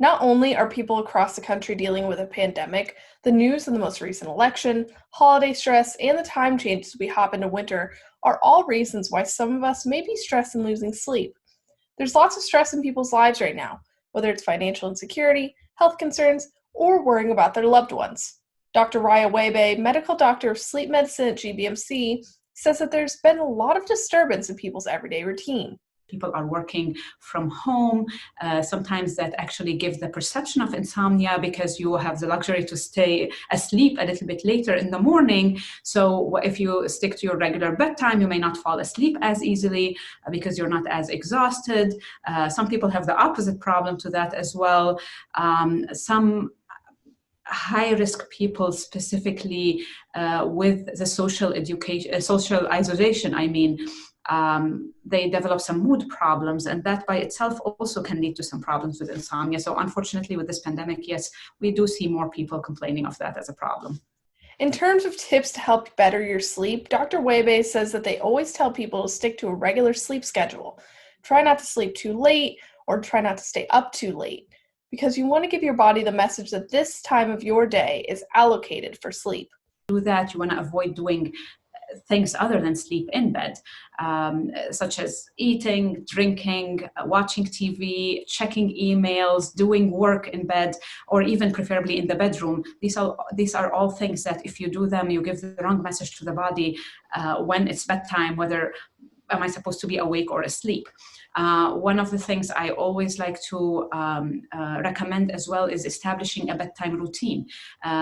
Not only are people across the country dealing with a pandemic, the news of the most recent election, holiday stress, and the time changes we hop into winter are all reasons why some of us may be stressed and losing sleep. There's lots of stress in people's lives right now, whether it's financial insecurity, health concerns, or worrying about their loved ones. Dr. Raya Webe, medical doctor of sleep medicine at GBMC, says that there's been a lot of disturbance in people's everyday routine. People are working from home. Sometimes that actually gives the perception of insomnia because you have the luxury to stay asleep a little bit later in the morning. So if you stick to your regular bedtime, you may not fall asleep as easily because you're not as exhausted. Some people have the opposite problem to that as well. Some high-risk people, specifically with the social isolation, they develop some mood problems, and that by itself also can lead to some problems with insomnia. So unfortunately, with this pandemic, yes, we do see more people complaining of that as a problem. In terms of tips to help better your sleep, Dr. Webe says that they always tell people to stick to a regular sleep schedule. Try not to sleep too late or try not to stay up too late, because you want to give your body the message that this time of your day is allocated for sleep. Do that, you want to avoid doing things other than sleep in bed, such as eating, drinking, watching TV, checking emails, doing work in bed, or even preferably in the bedroom. These are all things that if you do them, you give the wrong message to the body when it's bedtime, whether am I supposed to be awake or asleep. One of the things I always like to recommend as well is establishing a bedtime routine,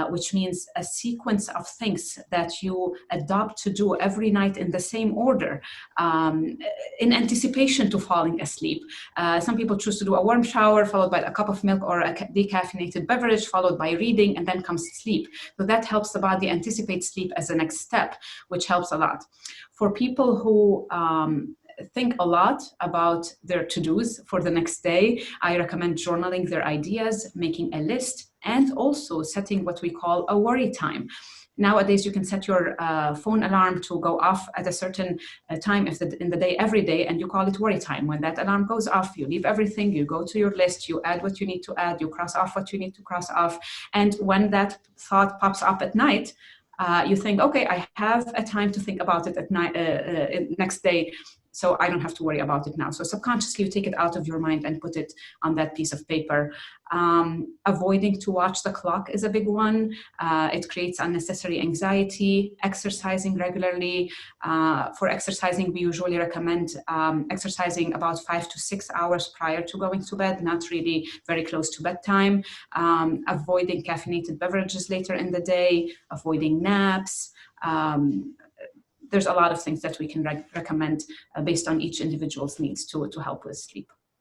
which means a sequence of things that you adopt to do every night in the same order in anticipation to falling asleep. Some people choose to do a warm shower followed by a cup of milk or a decaffeinated beverage followed by reading, and then comes sleep. So that helps the body anticipate sleep as the next step, which helps a lot. For people who think a lot about their to-dos for the next day, I recommend journaling their ideas, making a list, and also setting what we call a worry time. Nowadays, you can set your phone alarm to go off at a certain time in the day, every day, and you call it worry time. When that alarm goes off, you leave everything, you go to your list, you add what you need to add, you cross off what you need to cross off. And when that thought pops up at night, you think, okay, I have a time to think about it at night, next day, so I don't have to worry about it now. So subconsciously, you take it out of your mind and put it on that piece of paper. Avoiding to watch the clock is a big one. It creates unnecessary anxiety. Exercising regularly. For exercising, we usually recommend exercising about 5 to 6 hours prior to going to bed, not really very close to bedtime. Avoiding caffeinated beverages later in the day. Avoiding naps. There's a lot of things that we can recommend based on each individual's needs to help with sleep.